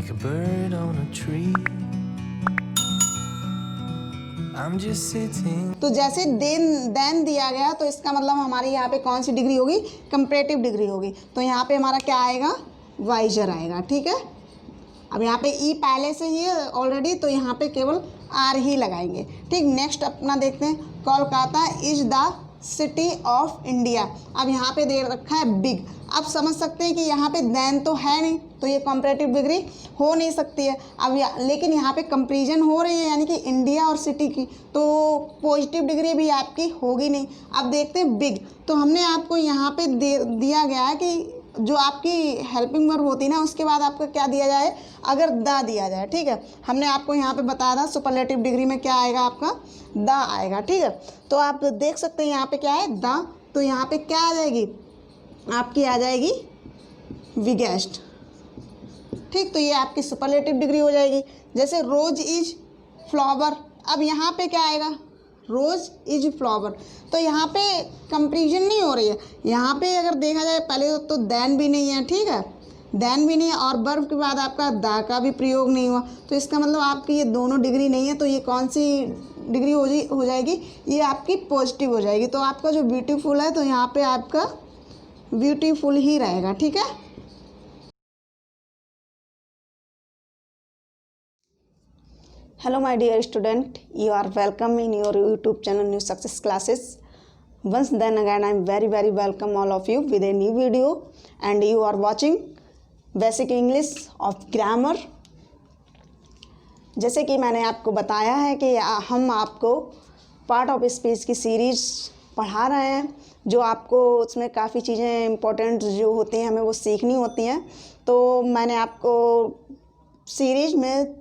like a bird on a tree. I'm just sitting. तो जैसे then दिया गया तो इसका मतलब हमारी यहाँ पे कौन सी डिग्री होगी, कंपैरेटिव डिग्री होगी। तो यहाँ पे हमारा क्या आएगा, वाइजर आएगा। ठीक है, अब यहाँ पे ई पहले से ही है ऑलरेडी, तो यहाँ पे केवल आर ही लगाएंगे। ठीक, नेक्स्ट अपना देखते हैं, Kolkata is the city of India. अब यहाँ पे दे रखा है बिग। आप समझ सकते हैं कि यहाँ पे देन तो है नहीं, तो ये कंपैरेटिव डिग्री हो नहीं सकती है। अब लेकिन यहाँ पे कंपैरिजन हो रही है, यानी कि इंडिया और सिटी की, तो पॉजिटिव डिग्री भी आपकी होगी नहीं। अब देखते हैं बिग। तो हमने आपको यहाँ पे दिया गया है कि जो आपकी हेल्पिंग वर्ब होती है ना, उसके बाद आपका क्या दिया जाए, अगर द दिया जाए। ठीक है, हमने आपको यहाँ पे बताया था सुपरलेटिव डिग्री में क्या आएगा, आपका द आएगा। ठीक है, तो आप देख सकते हैं यहाँ पे क्या है, द। तो यहाँ पे क्या आ जाएगी, आपकी आ जाएगी बिगेस्ट। ठीक, तो ये आपकी सुपरलेटिव डिग्री हो जाएगी। जैसे रोज इज फ्लावर, अब यहाँ पे क्या आएगा, रोज इज फ्लावर। तो यहाँ पे कंपैरिजन नहीं हो रही है। यहाँ पे अगर देखा जाए पहले तो देन भी नहीं है। ठीक है, देन भी नहीं है, और वर्ब के बाद आपका दा का भी प्रयोग नहीं हुआ, तो इसका मतलब आपकी ये दोनों डिग्री नहीं है। तो ये कौन सी डिग्री हो जाएगी, ये आपकी पॉजिटिव हो जाएगी। तो आपका जो ब्यूटीफुल है, तो यहाँ पे आपका ब्यूटीफुल ही रहेगा। ठीक है, hello my dear student, you are welcome in your YouTube channel New Success Classes. Once then again I am very welcome all of you with a new video, and you are watching Basic English of Grammar. जैसे कि मैंने आपको बताया है कि हम आपको part of speech की सीरीज़ पढ़ा रहे हैं, जो आपको उसमें काफ़ी चीज़ें इंपॉर्टेंट जो होती हैं हमें वो सीखनी होती हैं। तो मैंने आपको सीरीज में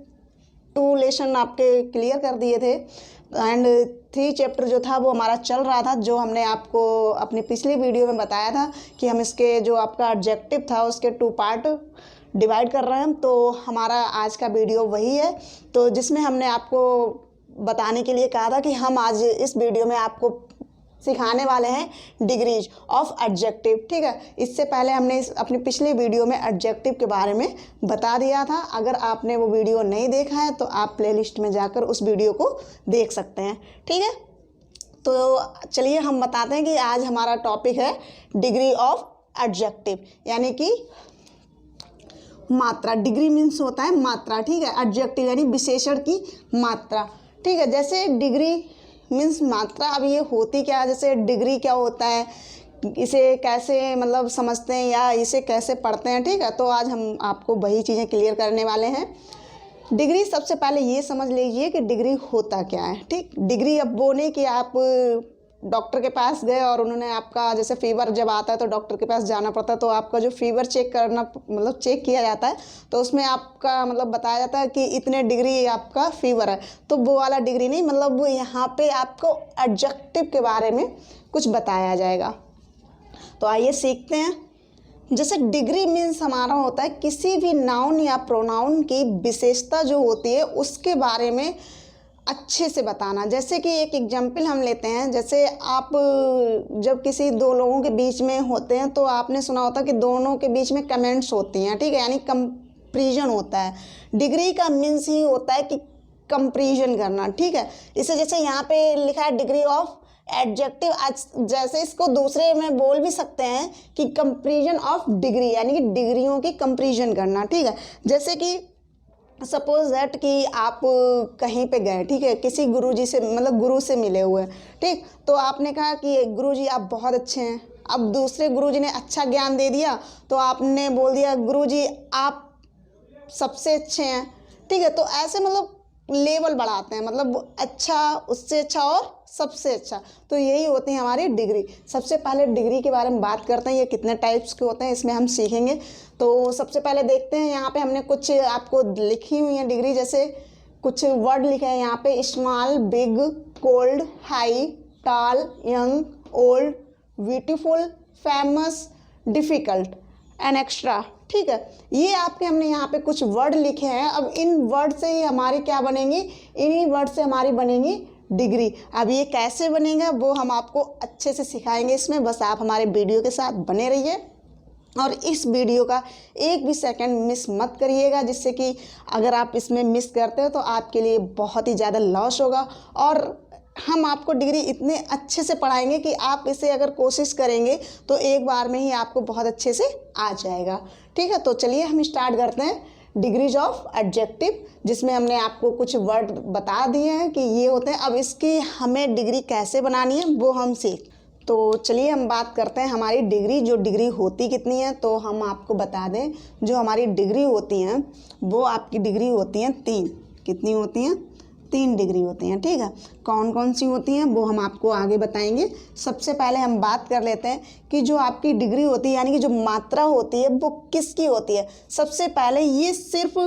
2 लेसन आपके क्लियर कर दिए थे, एंड 3 चैप्टर जो था वो हमारा चल रहा था, जो हमने आपको अपनी पिछली वीडियो में बताया था कि हम इसके जो आपका ऑब्जेक्टिव था उसके 2 पार्ट डिवाइड कर रहे हैं। तो हमारा आज का वीडियो वही है, तो जिसमें हमने आपको बताने के लिए कहा था कि हम आज इस वीडियो में आपको सिखाने वाले हैं डिग्रीज ऑफ एडजेक्टिव। ठीक है, इससे पहले हमने अपनी पिछली वीडियो में एडजेक्टिव के बारे में बता दिया था। अगर आपने वो वीडियो नहीं देखा है तो आप प्लेलिस्ट में जाकर उस वीडियो को देख सकते हैं। ठीक है, तो चलिए हम बताते हैं कि आज हमारा टॉपिक है डिग्री ऑफ एडजेक्टिव, यानी कि मात्रा। डिग्री मीन्स होता है मात्रा। ठीक है, एडजेक्टिव यानी विशेषण की मात्रा। ठीक है, जैसे डिग्री मीन्स मात्रा। अब ये होती क्या है, जैसे डिग्री क्या होता है, इसे कैसे मतलब समझते हैं या इसे कैसे पढ़ते हैं। ठीक है, तो आज हम आपको वही चीज़ें क्लियर करने वाले हैं। डिग्री, सबसे पहले ये समझ लीजिए कि डिग्री होता क्या है। ठीक, डिग्री अब वो नहीं कि आप डॉक्टर के पास गए और उन्होंने आपका, जैसे फीवर जब आता है तो डॉक्टर के पास जाना पड़ता है, तो आपका जो फीवर चेक करना मतलब चेक किया जाता है, तो उसमें आपका मतलब बताया जाता है कि इतने डिग्री आपका फीवर है। तो वो वाला डिग्री नहीं, मतलब यहाँ पे आपको एडजेक्टिव के बारे में कुछ बताया जाएगा। तो आइए सीखते हैं। जैसे डिग्री मीन्स हमारा होता है किसी भी नाउन या प्रोनाउन की विशेषता जो होती है उसके बारे में अच्छे से बताना। जैसे कि एक एग्जाम्पल हम लेते हैं, जैसे आप जब किसी 2 लोगों के बीच में होते हैं तो आपने सुना होता है कि दोनों के बीच में कमेंट्स होती हैं। ठीक है, यानी कंपैरिजन होता है। डिग्री का मीन्स ही होता है कि कंपैरिजन करना। ठीक है, इसे जैसे यहाँ पे लिखा है डिग्री ऑफ एडजेक्टिव, जैसे इसको दूसरे में बोल भी सकते हैं कि कंपैरिजन ऑफ डिग्री, यानी कि डिग्रियों की कंपैरिजन करना। ठीक है, जैसे कि सपोज दैट कि आप कहीं पे गए, ठीक है, किसी गुरुजी से मतलब गुरु से मिले हुए। ठीक, तो आपने कहा कि गुरुजी आप बहुत अच्छे हैं। अब दूसरे गुरुजी ने अच्छा ज्ञान दे दिया तो आपने बोल दिया गुरुजी आप सबसे अच्छे हैं। ठीक है, तो ऐसे मतलब लेवल बढ़ाते हैं, मतलब अच्छा, उससे अच्छा और सबसे अच्छा। तो यही होती है हमारी डिग्री। सबसे पहले डिग्री के बारे में बात करते हैं, ये कितने टाइप्स के होते हैं इसमें हम सीखेंगे। तो सबसे पहले देखते हैं, यहाँ पे हमने कुछ आपको लिखी हुई हैं डिग्री, जैसे कुछ वर्ड लिखे हैं यहाँ पे, small, big, cold, high, tall, young, old, beautiful, famous, difficult and extra. ठीक है, ये आपके हमने यहाँ पे कुछ वर्ड लिखे हैं। अब इन वर्ड से ही हमारी क्या बनेंगी, इन्हीं वर्ड से हमारी बनेंगी डिग्री। अब ये कैसे बनेगा वो हम आपको अच्छे से सिखाएंगे इसमें, बस आप हमारे वीडियो के साथ बने रहिए। और इस वीडियो का एक भी सेकंड मिस मत करिएगा, जिससे कि अगर आप इसमें मिस करते हो तो आपके लिए बहुत ही ज़्यादा लॉस होगा। और हम आपको डिग्री इतने अच्छे से पढ़ाएंगे कि आप इसे अगर कोशिश करेंगे तो एक बार में ही आपको बहुत अच्छे से आ जाएगा। ठीक है, तो चलिए हम स्टार्ट करते हैं डिग्रीज ऑफ एडजेक्टिव, जिसमें हमने आपको कुछ वर्ड बता दिए हैं कि ये होते हैं। अब इसकी हमें डिग्री कैसे बनानी है वो हम सीख। तो चलिए हम बात करते हैं हमारी डिग्री, जो डिग्री होती कितनी है। तो हम आपको बता दें, जो हमारी डिग्री होती हैं वो आपकी डिग्री होती हैं 3। कितनी होती हैं? 3 डिग्री होती हैं। ठीक है, कौन कौन सी होती हैं वो हम आपको आगे बताएंगे। सबसे पहले हम बात कर लेते हैं कि जो आपकी डिग्री होती है, यानी कि जो मात्रा होती है वो किसकी होती है। सबसे पहले ये सिर्फ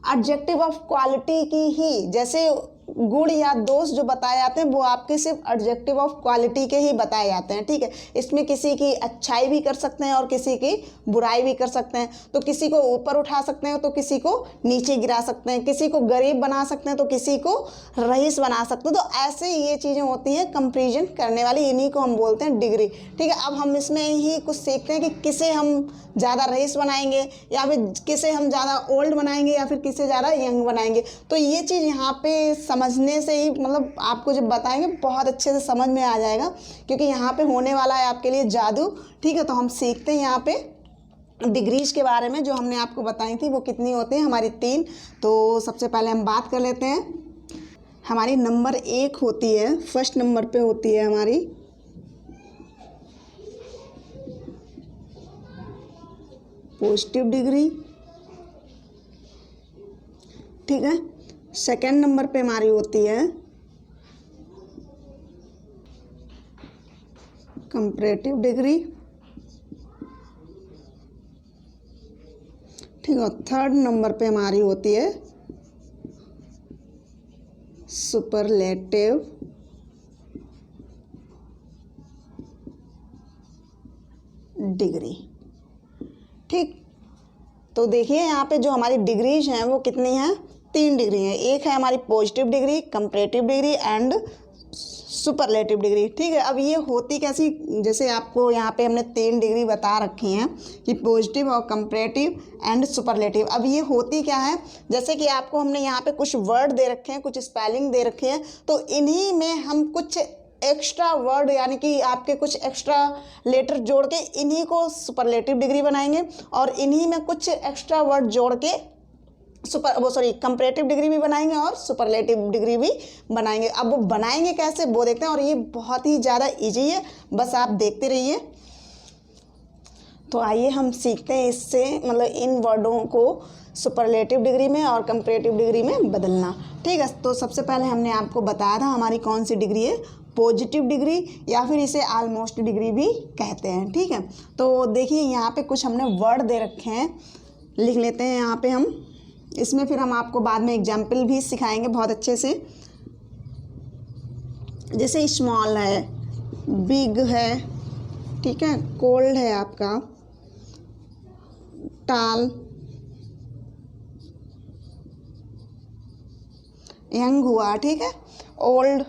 एडजेक्टिव ऑफ क्वालिटी की ही, जैसे गुण या दोष जो बताए जाते हैं वो आपके सिर्फ एडजेक्टिव ऑफ क्वालिटी के ही बताए जाते हैं। ठीक है, इसमें किसी की अच्छाई भी कर सकते हैं और किसी की बुराई भी कर सकते हैं। तो किसी को ऊपर उठा सकते हैं तो किसी को नीचे गिरा सकते हैं, किसी को गरीब बना सकते हैं तो किसी को रईस बना सकते हैं। तो ऐसे ये चीज़ें होती हैं कंपेरिजन करने वाली, इन्हीं को हम बोलते हैं डिग्री। ठीक है, अब हम इसमें ही कुछ सीखते हैं कि किसे हम ज़्यादा रईस बनाएंगे, या फिर किसे हम ज़्यादा ओल्ड बनाएंगे, या फिर किसे ज़्यादा यंग बनाएंगे। तो ये चीज़ यहाँ पे समझने से ही, मतलब आपको जब बताएंगे बहुत अच्छे से समझ में आ जाएगा, क्योंकि यहाँ पे होने वाला है आपके लिए जादू। ठीक है, तो हम सीखते हैं यहाँ पे डिग्रीज के बारे में, जो हमने आपको बताई थी वो कितनी होती है हमारी 3। तो सबसे पहले हम बात कर लेते हैं। हमारी नंबर 1 होती है, फर्स्ट नंबर पे होती है हमारी पॉजिटिव डिग्री। ठीक है, सेकंड नंबर पे हमारी होती है कंपैरेटिव डिग्री। ठीक है, थर्ड नंबर पे हमारी होती है सुपरलेटिव डिग्री। ठीक, तो देखिए यहाँ पे जो हमारी डिग्रीज हैं वो कितनी हैं? 3 डिग्री हैं। एक है हमारी positive degree, comparative degree and superlative degree. ठीक है, अब ये होती कैसी, जैसे आपको यहाँ पे हमने 3 डिग्री बता रखी हैं कि पॉजिटिव और कंपैरेटिव एंड सुपरलेटिव। अब ये होती क्या है, जैसे कि आपको हमने यहाँ पे कुछ वर्ड दे रखे हैं, कुछ स्पेलिंग दे रखे हैं, तो इन्हीं में हम कुछ एक्स्ट्रा वर्ड, यानी कि आपके कुछ एक्स्ट्रा लेटर जोड़ के इन्हीं को सुपरलेटिव डिग्री बनाएंगे, और इन्हीं में कुछ एक्स्ट्रा वर्ड जोड़ के कंपैरेटिव डिग्री भी बनाएंगे और सुपरलेटिव डिग्री भी बनाएंगे। अब वो बनाएंगे कैसे वो देखते हैं, और ये बहुत ही ज़्यादा इजी है, बस आप देखते रहिए। तो आइए हम सीखते हैं इससे, मतलब इन वर्डों को सुपरलेटिव डिग्री में और कंपैरेटिव डिग्री में बदलना। ठीक है, तो सबसे पहले हमने आपको बताया था हमारी कौन सी डिग्री है, पॉजिटिव डिग्री, या फिर इसे ऑलमोस्ट डिग्री भी कहते हैं। ठीक है, तो देखिए यहाँ पे कुछ हमने वर्ड दे रखे हैं, लिख लेते हैं यहाँ पे हम। इसमें फिर हम आपको बाद में एग्जाम्पल भी सिखाएंगे बहुत अच्छे से। जैसे स्मॉल है, बिग है, ठीक है, कोल्ड है आपका, टाल, यंग हुआ, ठीक है, ओल्ड,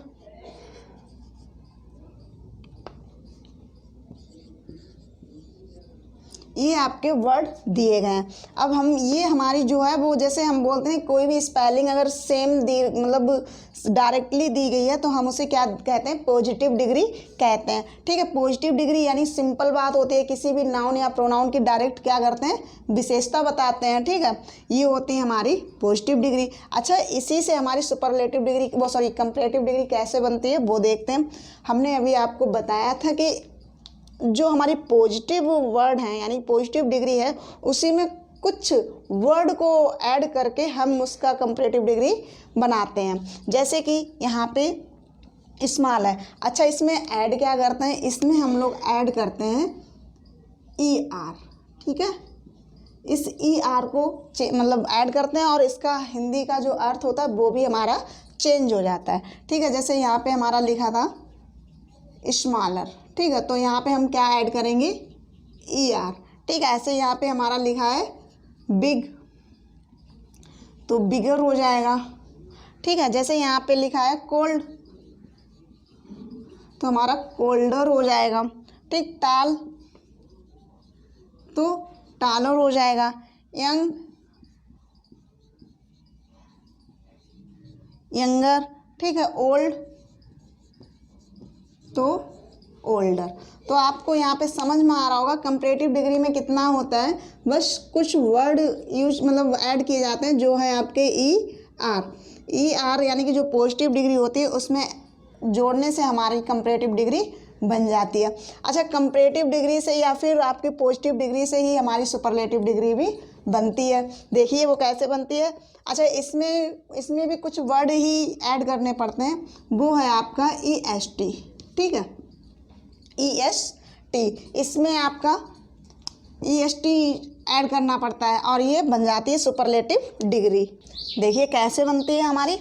ये आपके वर्ड दिए गए हैं। अब हम ये हमारी जो है वो, जैसे हम बोलते हैं कोई भी स्पेलिंग अगर सेम दी, मतलब डायरेक्टली दी गई है, तो हम उसे क्या कहते हैं? पॉजिटिव डिग्री कहते हैं। ठीक है, पॉजिटिव डिग्री यानी सिंपल बात होती है, किसी भी नाउन या प्रोनाउन की डायरेक्ट क्या करते हैं? विशेषता बताते हैं। ठीक है, ये होती है हमारी पॉजिटिव डिग्री। अच्छा, इसी से हमारी सुपरलेटिव डिग्री, कंपैरेटिव डिग्री कैसे बनती है वो देखते हैं। हमने अभी आपको बताया था कि जो हमारी पॉजिटिव वर्ड हैं, यानी पॉजिटिव डिग्री है, उसी में कुछ वर्ड को ऐड करके हम उसका कंपैरेटिव डिग्री बनाते हैं। जैसे कि यहाँ पे स्मॉल है, अच्छा इसमें ऐड क्या करते हैं? इसमें हम लोग ऐड करते हैं ER। ठीक है, इस ER को मतलब ऐड करते हैं, और इसका हिंदी का जो अर्थ होता है वो भी हमारा चेंज हो जाता है। ठीक है, जैसे यहाँ पे हमारा लिखा था स्मॉलर, ठीक है, तो यहाँ पे हम क्या ऐड करेंगे? ER। ठीक है, ऐसे यहाँ पे हमारा लिखा है बिग, तो बिगर हो जाएगा। ठीक है, जैसे यहाँ पे लिखा है कोल्ड, तो हमारा कोल्डर हो जाएगा। ठीक, टाल, तो टालर हो जाएगा। यंग, यंगर, ठीक है। ओल्ड तो ओल्डर। तो आपको यहाँ पे समझ में आ रहा होगा कंपैरेटिव डिग्री में कितना होता है, बस कुछ वर्ड यूज मतलब ऐड किए जाते हैं जो है आपके ई आर यानी कि जो पॉजिटिव डिग्री होती है उसमें जोड़ने से हमारी कंपैरेटिव डिग्री बन जाती है। अच्छा, कंपैरेटिव डिग्री से या फिर आपकी पॉजिटिव डिग्री से ही हमारी सुपरलेटिव डिग्री भी बनती है। देखिए वो कैसे बनती है। अच्छा, इसमें भी कुछ वर्ड ही ऐड करने पड़ते हैं, वो है आपका EST, ठीक है, EST। इसमें आपका EST ऐड करना पड़ता है और ये बन जाती है सुपरलेटिव डिग्री। देखिए कैसे बनती है हमारी।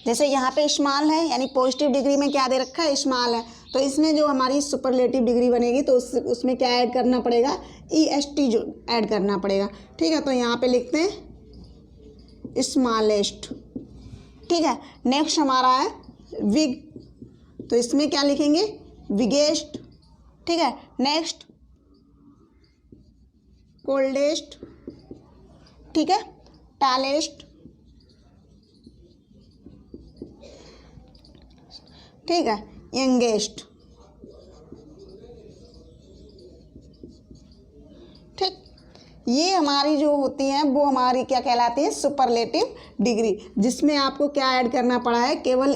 जैसे यहाँ पे स्मॉल है यानी पॉजिटिव डिग्री में क्या दे रखा है, स्मॉल है, तो इसमें जो हमारी सुपरलेटिव डिग्री बनेगी तो उसमें क्या ऐड करना पड़ेगा, EST जो ऐड करना पड़ेगा, ठीक है। तो यहाँ पे लिखते हैं स्मॉलेस्ट, ठीक है। नेक्स्ट हमारा है विग, तो इसमें क्या लिखेंगे, बिगेस्ट, ठीक है। नेक्स्ट कोल्डेस्ट, ठीक है। टालेस्ट, ठीक है। यंगेस्ट, ठीक। ये हमारी जो होती हैं वो हमारी क्या कहलाती है, सुपरलेटिव डिग्री, जिसमें आपको क्या ऐड करना पड़ा है, केवल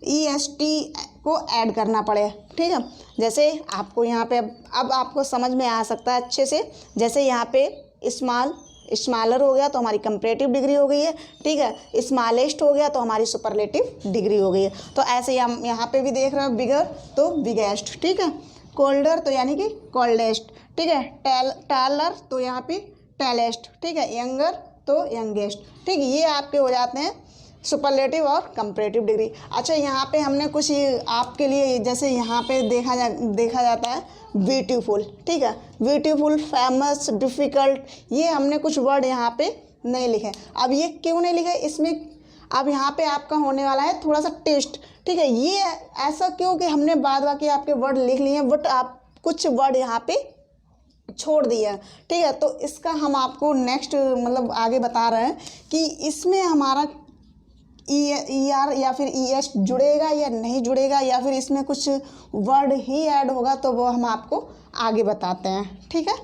EST को ऐड करना पड़े, ठीक है। जैसे आपको यहाँ पे अब आपको समझ में आ सकता है अच्छे से। जैसे यहाँ पे स्मॉलर हो गया तो हमारी कंपैरेटिव डिग्री हो गई है, ठीक है। स्मॉलेस्ट हो गया तो हमारी सुपरलेटिव डिग्री हो गई है। तो ऐसे हम यहाँ पे भी देख रहे हो, बिगर तो बिगेस्ट, ठीक है। कोल्डर तो यानी कि कोल्डेस्ट, ठीक है। टालर तो यहाँ पे टेलेस्ट, ठीक है। यंगर तो यंगेस्ट, ठीक है। ये आपके हो जाते हैं सुपरलेटिव और कंपैरेटिव डिग्री। अच्छा, यहाँ पे हमने कुछ आपके लिए, जैसे यहाँ पे देखा जाता है ब्यूटीफुल, ठीक है। ब्यूटीफुल, फेमस, डिफ़िकल्ट, ये हमने कुछ वर्ड यहाँ पे नहीं लिखे। अब ये क्यों नहीं लिखे इसमें, अब यहाँ पे आपका होने वाला है थोड़ा सा टेस्ट, ठीक है। ये ऐसा क्यों कि हमने बाद बाकी आपके वर्ड लिख लिए हैं बट आप कुछ वर्ड यहाँ पे छोड़ दिया, ठीक है। तो इसका हम आपको नेक्स्ट मतलब आगे बता रहे हैं कि इसमें हमारा ER या फिर ES जुड़ेगा या नहीं जुड़ेगा, या फिर इसमें कुछ वर्ड ही ऐड होगा, तो वो हम आपको आगे बताते हैं, ठीक है।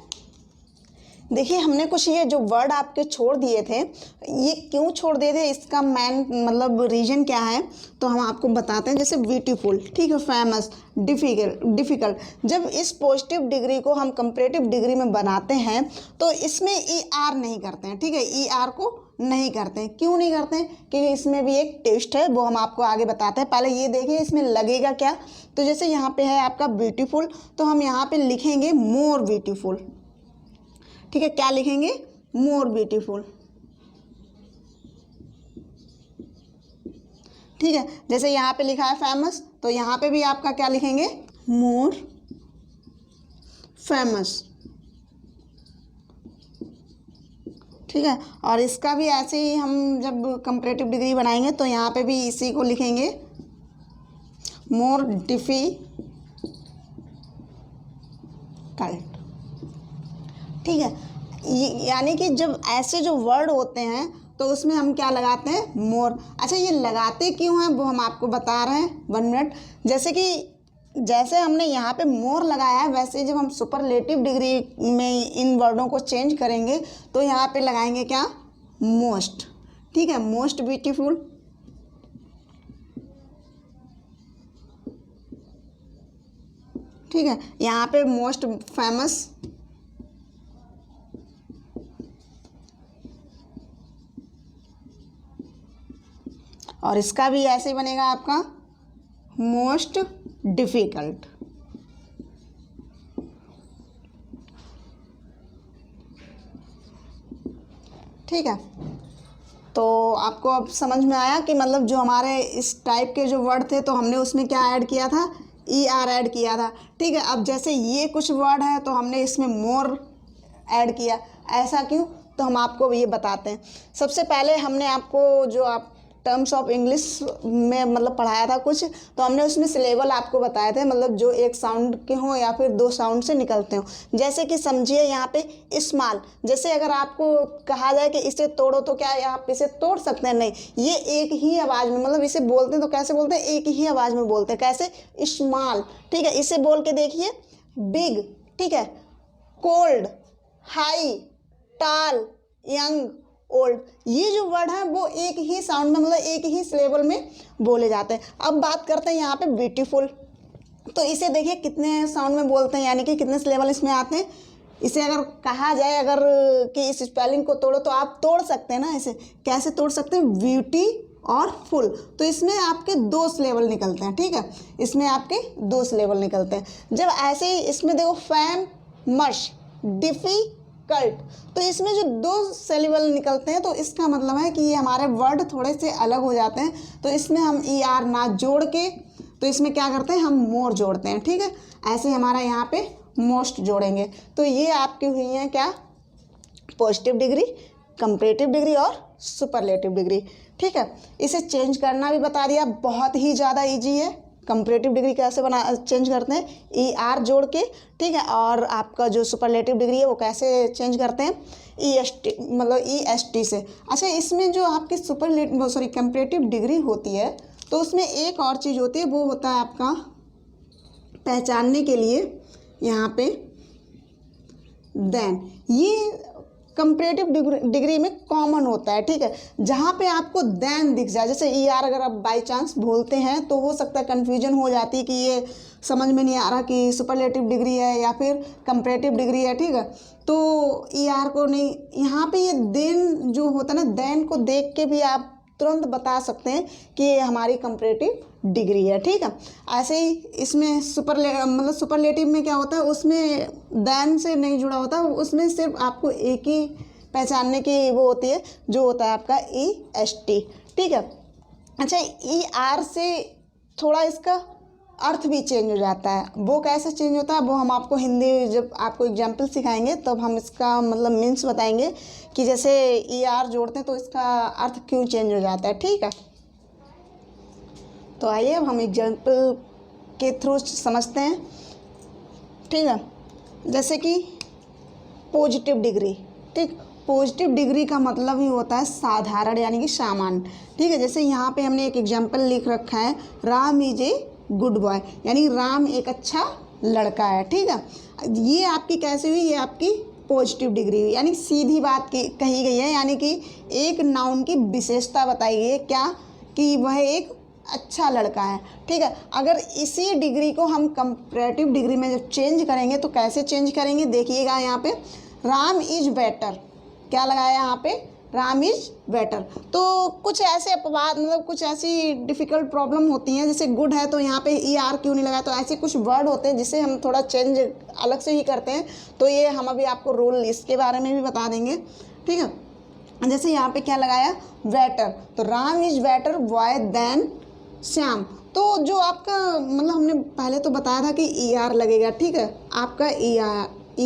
देखिए हमने कुछ ये जो वर्ड आपके छोड़ दिए थे, ये क्यों छोड़ दिए थे, इसका मेन मतलब रीज़न क्या है, तो हम आपको बताते हैं। जैसे ब्यूटीफुल, ठीक है, फेमस, डिफ़िकल्ट। जब इस पॉजिटिव डिग्री को हम कंपैरेटिव डिग्री में बनाते हैं तो इसमें ER नहीं करते हैं, ठीक है। ER को नहीं करते हैं। क्यों नहीं करते हैं, क्योंकि इसमें भी एक टेस्ट है, वो हम आपको आगे बताते हैं। पहले ये देखिए इसमें लगेगा क्या। तो जैसे यहाँ पे है आपका ब्यूटीफुल, तो हम यहाँ पे लिखेंगे मोर ब्यूटीफुल, ठीक है। क्या लिखेंगे, मोर ब्यूटीफुल, ठीक है। जैसे यहाँ पे लिखा है फेमस, तो यहाँ पे भी आपका क्या लिखेंगे, मोर फेमस, ठीक है। और इसका भी ऐसे ही हम जब कंपैरेटिव डिग्री बनाएंगे तो यहाँ पे भी इसी को लिखेंगे, मोर डिफ़िकल्ट, ठीक है। यानी कि जब ऐसे जो वर्ड होते हैं तो उसमें हम क्या लगाते हैं, मोर। अच्छा, ये लगाते क्यों हैं वो हम आपको बता रहे हैं, 1 मिनट। जैसे हमने यहाँ पे मोर लगाया है, वैसे जब हम सुपरलेटिव डिग्री में इन वर्डों को चेंज करेंगे तो यहाँ पे लगाएंगे क्या, मोस्ट, ठीक है। मोस्ट ब्यूटीफुल, ठीक है। यहाँ पे मोस्ट फेमस, और इसका भी ऐसे बनेगा आपका मोस्ट डिफ़िकल्ट, ठीक है। तो आपको अब समझ में आया कि मतलब जो हमारे इस टाइप के जो वर्ड थे तो हमने उसमें क्या ऐड किया था, ER ऐड किया था, ठीक है। अब जैसे ये कुछ वर्ड है तो हमने इसमें मोर ऐड किया, ऐसा क्यों, तो हम आपको ये बताते हैं। सबसे पहले हमने आपको जो आप टर्म्स ऑफ इंग्लिश में मतलब पढ़ाया था कुछ, तो हमने उसमें सिलेबल आपको बताए थे, मतलब जो एक साउंड के हों या फिर दो साउंड से निकलते हों। जैसे कि समझिए यहाँ पे स्मॉल, जैसे अगर आपको कहा जाए कि इसे तोड़ो तो क्या आप इसे तोड़ सकते हैं? नहीं, ये एक ही आवाज़ में, मतलब इसे बोलते हैं तो कैसे बोलते हैं? एक ही आवाज़ में बोलते हैं। कैसे? स्मॉल, ठीक है। इसे बोल के देखिए, बिग, ठीक है, कोल्ड, हाई, टाल, यंग, ओल्ड, ये जो वर्ड है वो एक ही साउंड में, मतलब एक ही सिलेबल में बोले जाते हैं। अब बात करते हैं यहाँ पे ब्यूटीफुल, तो इसे देखिए कितने साउंड में बोलते हैं, यानी कि कितने सिलेबल इसमें आते हैं। इसे अगर कहा जाए अगर कि इस स्पेलिंग को तोड़ो तो आप तोड़ सकते हैं ना। इसे कैसे तोड़ सकते हैं? ब्यूटी और फुल, तो इसमें आपके दो सिलेबल निकलते हैं, ठीक है, इसमें आपके दो सिलेबल निकलते हैं। जब ऐसे ही इसमें देखो फेमस, डिफिकल्ट, तो इसमें जो दो सिलेबल निकलते हैं तो इसका मतलब है कि ये हमारे वर्ड थोड़े से अलग हो जाते हैं, तो इसमें हम ई आर ना जोड़ के, तो इसमें क्या करते हैं? हम मोर जोड़ते हैं, ठीक है। ऐसे ही हमारा यहाँ पे मोस्ट जोड़ेंगे। तो ये आपकी हुई हैं क्या? पॉजिटिव डिग्री, कंपैरेटिव डिग्री और सुपरलेटिव डिग्री, ठीक है। इसे चेंज करना भी बता दिया, बहुत ही ज़्यादा इजी है। कंपैरेटिव डिग्री कैसे चेंज करते हैं? ई आर जोड़ के, ठीक है। और आपका जो सुपरलेटिव डिग्री है वो कैसे चेंज करते हैं? ई एस टी, मतलब ई एस टी से। अच्छा, इसमें जो आपकी कंपैरेटिव डिग्री होती है तो उसमें एक और चीज़ होती है, वो होता है आपका पहचानने के लिए यहाँ पे देन, ये कंपैरेटिव डिग्री में कॉमन होता है, ठीक है। जहाँ पे आपको देन दिख जाए, जैसे ई आर अगर आप बाई चांस भूलते हैं तो हो सकता है कन्फ्यूजन हो जाती है कि ये समझ में नहीं आ रहा कि सुपरलेटिव डिग्री है या फिर कंपैरेटिव डिग्री है, ठीक है। तो ई आर को नहीं, यहाँ पे ये देन जो होता है ना, देन को देख के भी आप तुरंत बता सकते हैं कि ये हमारी कंपैरेटिव डिग्री है, ठीक है। ऐसे ही इसमें सुपरलेटिव में क्या होता है? उसमें देन से नहीं जुड़ा होता, उसमें सिर्फ आपको एक ही पहचानने की वो होती है, जो होता है आपका ई एस टी, ठीक है। अच्छा, ई आर से थोड़ा इसका अर्थ भी चेंज हो जाता है। वो कैसे चेंज होता है वो हम आपको हिंदी, जब आपको एग्जाम्पल सिखाएंगे तब हम इसका मतलब मीन्स बताएंगे कि जैसे ई आर जोड़ते हैं तो इसका अर्थ क्यों चेंज हो जाता है, ठीक है। तो आइए अब हम एग्जाम्पल के थ्रू समझते हैं, ठीक है। जैसे कि पॉजिटिव डिग्री, ठीक, पॉजिटिव डिग्री का मतलब ही होता है साधारण, यानी कि सामान्य, ठीक है। जैसे यहाँ पे हमने एक एग्जाम्पल लिख रखा है, Ram is a good boy, यानी राम एक अच्छा लड़का है, ठीक है। ये आपकी कैसे हुई? ये आपकी पॉजिटिव डिग्री हुई, यानी सीधी बात कही गई है, यानी कि एक नाउन की विशेषता बताई गई है, क्या? कि वह एक अच्छा लड़का है, ठीक है। अगर इसी डिग्री को हम कंपैरेटिव डिग्री में जब चेंज करेंगे तो कैसे चेंज करेंगे? देखिएगा यहाँ पे, राम इज बेटर, क्या लगाया यहाँ पे? Ram is better. तो कुछ ऐसे अपवाद, मतलब कुछ ऐसी डिफ़िकल्ट प्रॉब्लम होती हैं, जैसे गुड है तो यहाँ पे ई आर क्यों नहीं लगाया, तो ऐसे कुछ वर्ड होते हैं जिसे हम थोड़ा चेंज अलग से ही करते हैं। तो ये हम अभी आपको रूल इसके बारे में भी बता देंगे, ठीक है। जैसे यहाँ पे क्या लगाया? बेटर, तो Ram is better boy than Shyam. तो जो आपका मतलब हमने पहले तो बताया था कि ई आर लगेगा, ठीक है, आपका ई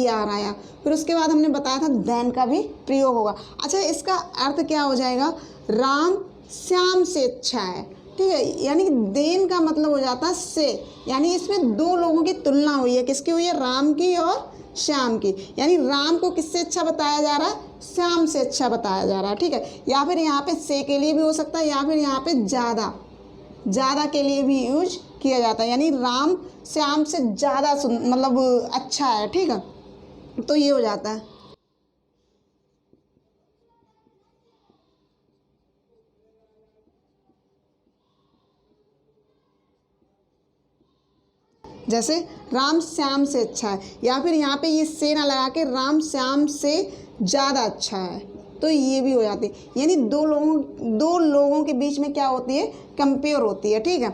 आर आया, फिर उसके बाद हमने बताया था देन का भी प्रयोग होगा। अच्छा, इसका अर्थ क्या हो जाएगा? राम श्याम से अच्छा है, ठीक है, यानी कि देन का मतलब हो जाता है से, यानी इसमें दो लोगों की तुलना हुई है, किसकी हुई है? राम की और श्याम की, यानी राम को किससे अच्छा बताया जा रहा है? श्याम से अच्छा बताया जा रहा है, ठीक है। या फिर यहाँ पे से के लिए भी हो सकता है, या फिर यहाँ पे ज़्यादा के लिए भी यूज किया जाता है, यानी राम श्याम से ज़्यादा मतलब अच्छा है, ठीक है। तो ये हो जाता है। जैसे राम श्याम से अच्छा है, या फिर यहाँ पे ये से ना लगा के राम श्याम से ज़्यादा अच्छा है, तो ये भी हो जाती है। यानी दो लोगों के बीच में क्या होती है? कंपेयर होती है, ठीक है।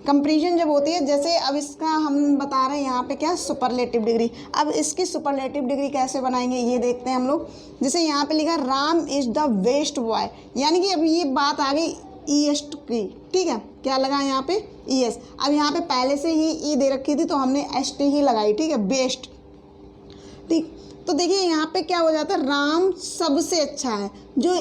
कंपेरिजन जब होती है, जैसे अब इसका हम बता रहे हैं यहाँ पे क्या? Superlative degree. अब इसकी सुपरलेटिव डिग्री कैसे बनाएंगे ये देखते हैं हम लोग। जैसे यहाँ पे लिखा Ram is the best boy, यानी कि अब ये बात आ गई ई एस की, ठीक है। क्या लगा यहाँ पे? E S. अब यहाँ पे पहले से ही ई दे रखी थी तो हमने एस टी ही लगाई, ठीक है, बेस्ट, ठीक। तो देखिए यहाँ पे क्या हो जाता है? राम सबसे अच्छा है, जो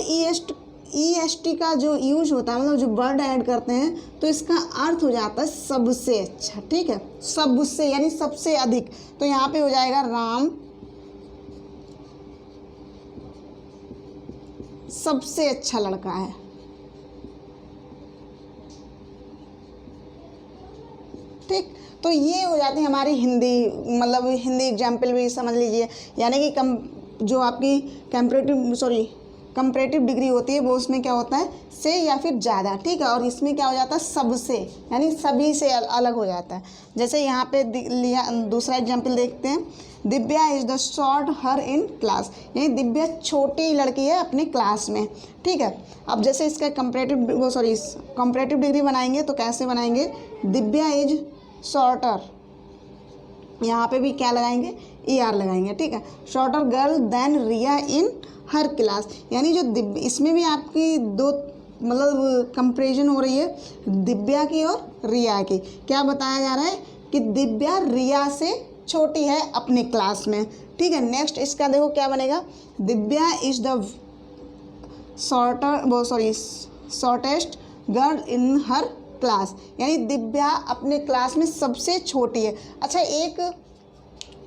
EST का जो यूज होता है, मतलब जो वर्ड ऐड करते हैं, तो इसका अर्थ हो जाता है सबसे अच्छा, ठीक है, सबसे यानी सबसे अधिक। तो यहाँ पे हो जाएगा राम सबसे अच्छा लड़का है। ठीक, तो ये हो जाती है हमारी हिंदी, मतलब हिंदी एग्जाम्पल भी समझ लीजिए, यानी कि जो आपकी कंपैरेटिव डिग्री होती है वो उसमें क्या होता है, से या फिर ज़्यादा, ठीक है, और इसमें क्या हो जाता है सबसे, यानी सभी से अलग हो जाता है। जैसे यहाँ पे लिया दूसरा एग्जाम्पल देखते हैं, Divya is the short her in class, यानी दिव्या छोटी लड़की है अपने क्लास में, ठीक है। अब जैसे इसका कंपैरेटिव डिग्री बनाएंगे तो कैसे बनाएंगे, दिव्या इज शॉर्टर, यहाँ पे भी क्या लगाएंगे, ER लगाएंगे, ठीक है, शॉर्टर गर्ल देन रिया इन हर क्लास, यानी जो इसमें भी आपकी दो मतलब कंपैरिजन हो रही है दिव्या की और रिया की। क्या बताया जा रहा है कि दिव्या रिया से छोटी है अपने क्लास में, ठीक है। नेक्स्ट इसका देखो क्या बनेगा, Divya is the shortest girl in her class, यानी दिव्या अपने क्लास में सबसे छोटी है। अच्छा, एक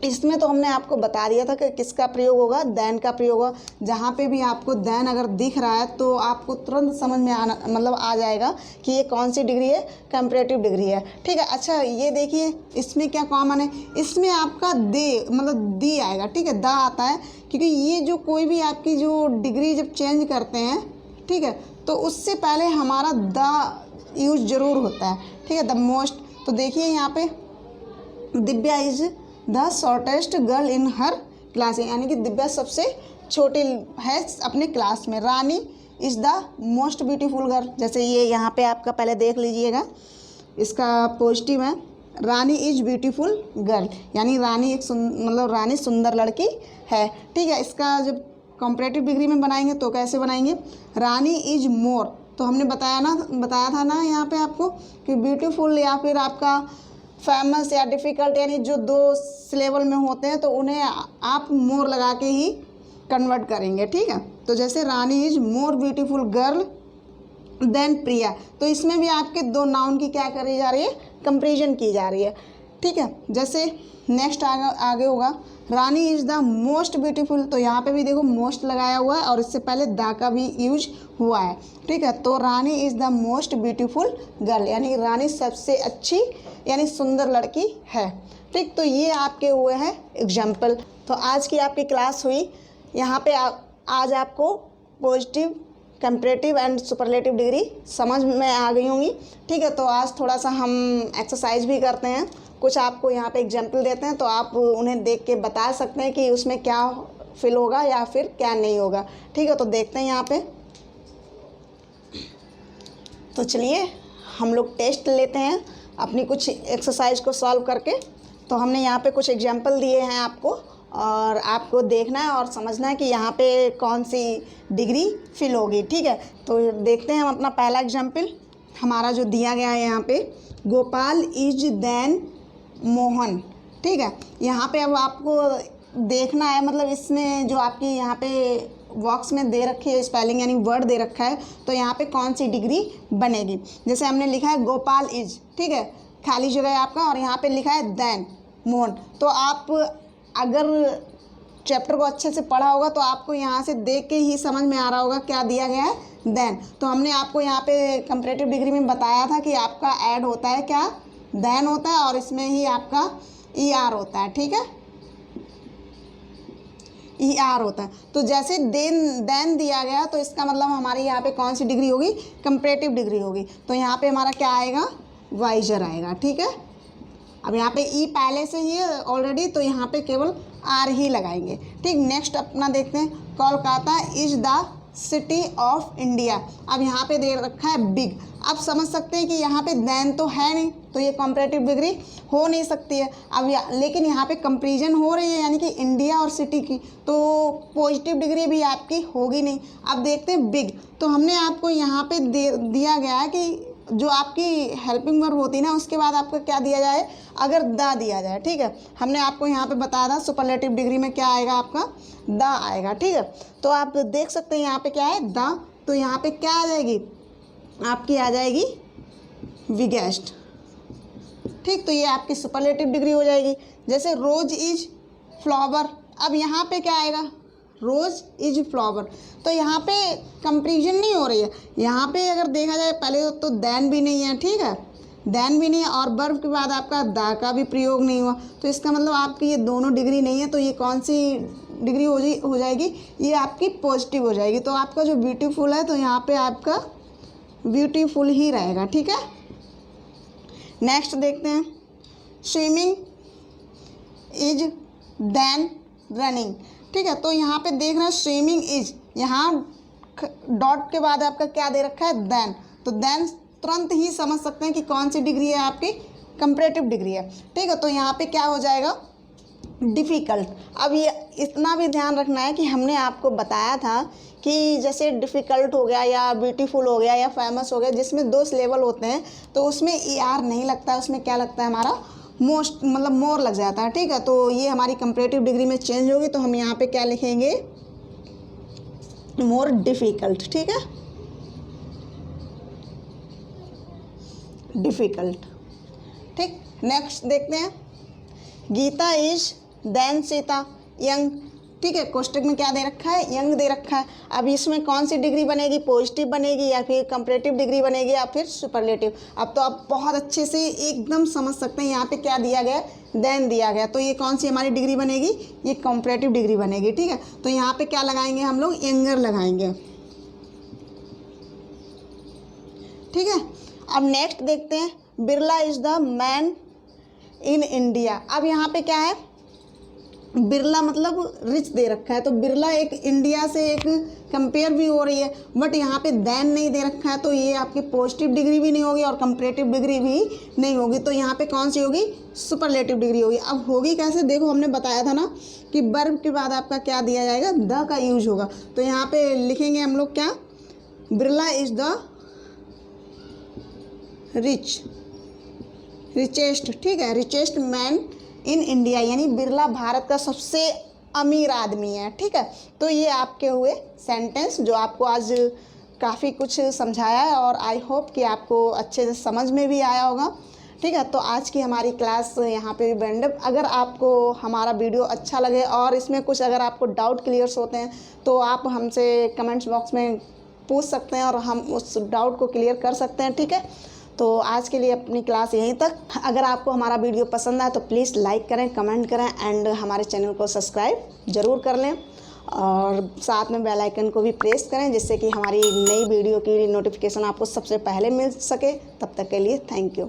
इसमें तो हमने आपको बता दिया था कि किसका प्रयोग होगा, देन का प्रयोग होगा। जहाँ पे भी आपको देन अगर दिख रहा है तो आपको तुरंत समझ में आ जाएगा कि ये कौन सी डिग्री है, कंपैरेटिव डिग्री है, ठीक है। अच्छा, ये देखिए इसमें क्या कॉमन है, इसमें आपका दी आएगा, ठीक है, द आता है, क्योंकि ये जो कोई भी आपकी जो डिग्री जब चेंज करते हैं, ठीक है, तो उससे पहले हमारा द यूज जरूर होता है, ठीक है, द मोस्ट। तो देखिए यहाँ पे Divya is the shortest girl in her class, यानी कि दिव्या सबसे छोटी है अपने क्लास में। Rani is the most beautiful girl, जैसे ये यहाँ पे आपका पहले देख लीजिएगा, इसका पॉजिटिव है, रानी इज ब्यूटीफुल गर्ल, यानी रानी एक रानी सुंदर लड़की है, ठीक है। इसका जब कंपैरेटिव डिग्री में बनाएंगे तो कैसे बनाएंगे, रानी इज मोर, तो हमने बताया था ना यहाँ पे आपको कि ब्यूटीफुल या फिर आपका फेमस या डिफ़िकल्ट, यानी जो दो सिलेबल में होते हैं तो उन्हें आप मोर लगा के ही कन्वर्ट करेंगे, ठीक है। तो जैसे Rani is more beautiful girl than Priya, तो इसमें भी आपके दो नाउन की क्या करी जा रही है, कंपैरिजन की जा रही है, ठीक है। जैसे नेक्स्ट आगे होगा, रानी इज़ द मोस्ट ब्यूटीफुल, तो यहाँ पे भी देखो मोस्ट लगाया हुआ है और इससे पहले दा का भी यूज हुआ है, ठीक है। तो Rani is the most beautiful girl, यानी रानी सबसे अच्छी यानी सुंदर लड़की है, ठीक। तो ये आपके हुए हैं एग्जाम्पल। तो आज की आपकी क्लास हुई, यहाँ पे आज आपको positive, comparative and superlative degree समझ में आ गई होंगी, ठीक है। तो आज थोड़ा सा हम एक्सरसाइज भी करते हैं, कुछ आपको यहाँ पे एग्जाम्पल देते हैं, तो आप उन्हें देख के बता सकते हैं कि उसमें क्या फिल होगा या फिर क्या नहीं होगा, ठीक है। तो देखते हैं यहाँ पे, तो चलिए हम लोग टेस्ट लेते हैं अपनी कुछ एक्सरसाइज को सॉल्व करके। तो हमने यहाँ पे कुछ एग्जाम्पल दिए हैं आपको, और आपको देखना है और समझना है कि यहाँ पे कौन सी डिग्री फिल होगी, ठीक है। तो देखते हैं हम अपना पहला एग्जाम्पल, हमारा जो दिया गया है यहाँ पे, गोपाल इज देन मोहन, ठीक है। यहाँ पे अब आपको देखना है, मतलब इसमें जो आपकी यहाँ पे बॉक्स में दे रखी है स्पेलिंग यानी वर्ड दे रखा है, तो यहाँ पे कौन सी डिग्री बनेगी। जैसे हमने लिखा है गोपाल इज, ठीक है, खाली जगह है आपका, और यहाँ पे लिखा है देन मोहन। तो आप अगर चैप्टर को अच्छे से पढ़ा होगा तो आपको यहाँ से देख के ही समझ में आ रहा होगा क्या दिया गया है, देन। तो हमने आपको यहाँ पे कंपैरेटिव डिग्री में बताया था कि आपका ऐड होता है क्या, देन होता है, और इसमें ही आपका ER होता है, ठीक है, ER होता है। तो जैसे देन दिया गया तो इसका मतलब हमारी यहाँ पे कौन सी डिग्री होगी, कंपैरेटिव डिग्री होगी। तो यहाँ पे हमारा क्या आएगा, वाइजर आएगा, ठीक है। अब यहाँ पे ई पहले से ही है ऑलरेडी, तो यहाँ पे केवल R ही लगाएंगे, ठीक। नेक्स्ट अपना देखते हैं, Kolkata is the city of India. अब यहाँ पे दे रखा है बिग, आप समझ सकते हैं कि यहाँ पे देन तो है नहीं, तो ये कंपैरेटिव डिग्री हो नहीं सकती है। अब लेकिन यहाँ पे कंपैरिजन हो रही है यानी कि इंडिया और सिटी की, तो पॉजिटिव डिग्री भी आपकी होगी नहीं। अब देखते हैं बिग, तो हमने आपको यहाँ पे दिया गया है कि जो आपकी हेल्पिंग वर्ब होती है ना, उसके बाद आपका क्या दिया जाए, अगर द दिया जाए, ठीक है। हमने आपको यहाँ पे बताया था सुपरलेटिव डिग्री में क्या आएगा, आपका द आएगा, ठीक है। तो आप देख सकते हैं यहाँ पे क्या है, द। तो यहाँ पे क्या आ जाएगी, आपकी आ जाएगी बिगेस्ट, ठीक। तो ये आपकी सुपरलेटिव डिग्री हो जाएगी। जैसे रोज इज फ्लावर, अब यहाँ पे क्या आएगा, रोज इज फ्लावर। तो यहाँ पे कंपेरिजन नहीं हो रही है। यहाँ पे अगर देखा जाए पहले तो देन भी नहीं है, ठीक है, देन भी नहीं है, और वर्ब के बाद आपका द का भी प्रयोग नहीं हुआ। तो इसका मतलब आपकी ये दोनों डिग्री नहीं है। तो ये कौन सी डिग्री हो जाएगी, ये आपकी पॉजिटिव हो जाएगी। तो आपका जो ब्यूटीफुल है, तो यहाँ पे आपका ब्यूटीफुल ही रहेगा, ठीक है। नेक्स्ट देखते हैं, स्विमिंग इज देन रनिंग, ठीक है। तो यहाँ पे देख रहे हैं स्विमिंग इज, यहाँ डॉट के बाद आपका क्या दे रखा है, देन। तो देन तुरंत ही समझ सकते हैं कि कौन सी डिग्री है, आपकी कंपैरेटिव डिग्री है, ठीक है। तो यहाँ पे क्या हो जाएगा, डिफ़िकल्ट। अब ये इतना भी ध्यान रखना है कि हमने आपको बताया था कि जैसे डिफ़िकल्ट हो गया या ब्यूटीफुल हो गया या फेमस हो गया, जिसमें 2 सिलेबल होते हैं, तो उसमें ER नहीं लगता है, उसमें क्या लगता है हमारा मोस्ट, मतलब मोर लग जाता है, ठीक है। तो ये हमारी कंपैरेटिव डिग्री में चेंज होगी। तो हम यहाँ पे क्या लिखेंगे, मोर डिफ़िकल्ट, ठीक है, डिफ़िकल्ट, ठीक। नेक्स्ट देखते हैं, Geeta is than Sita young, ठीक है। कोष्टक में क्या दे रखा है, यंग दे रखा है। अब इसमें कौन सी डिग्री बनेगी, पॉजिटिव बनेगी या फिर कंपैरेटिव डिग्री बनेगी या फिर सुपरलेटिव। अब तो आप बहुत अच्छे से एकदम समझ सकते हैं, यहाँ पे क्या दिया गया, देन दिया गया। तो ये कौन सी हमारी डिग्री बनेगी, ये कंपैरेटिव डिग्री बनेगी, ठीक है। तो यहाँ पे क्या लगाएंगे हम लोग, यंगर लगाएंगे, ठीक है। अब नेक्स्ट देखते हैं, Birla is the man in India. अब यहाँ पे क्या है, बिरला मतलब रिच दे रखा है। तो बिरला एक इंडिया से एक कंपेयर भी हो रही है, बट यहाँ पे देन नहीं दे रखा है। तो ये आपकी पॉजिटिव डिग्री भी नहीं होगी और कंपैरेटिव डिग्री भी नहीं होगी। तो यहाँ पे कौन सी होगी, सुपरलेटिव डिग्री होगी। अब होगी कैसे, देखो हमने बताया था ना कि वर्ब के बाद आपका क्या दिया जाएगा, द का यूज होगा। तो यहाँ पे लिखेंगे हम लोग क्या, बिरला इज द रिचेस्ट, ठीक है, रिचेस्ट मैन इन इंडिया, यानी बिरला भारत का सबसे अमीर आदमी है, ठीक है। तो ये आपके हुए सेंटेंस जो आपको आज काफ़ी कुछ समझाया है, और आई होप कि आपको अच्छे से समझ में भी आया होगा, ठीक है। तो आज की हमारी क्लास यहाँ पे भी बैंड अप। अगर आपको हमारा वीडियो अच्छा लगे और इसमें कुछ अगर आपको डाउट क्लियर्स होते हैं, तो आप हमसे कमेंट्स बॉक्स में पूछ सकते हैं और हम उस डाउट को क्लियर कर सकते हैं, ठीक है। तो आज के लिए अपनी क्लास यहीं तक। अगर आपको हमारा वीडियो पसंद आए तो प्लीज़ लाइक करें, कमेंट करें एंड हमारे चैनल को सब्सक्राइब ज़रूर कर लें, और साथ में बेल आइकन को भी प्रेस करें, जिससे कि हमारी नई वीडियो की नोटिफिकेशन आपको सबसे पहले मिल सके। तब तक के लिए थैंक यू।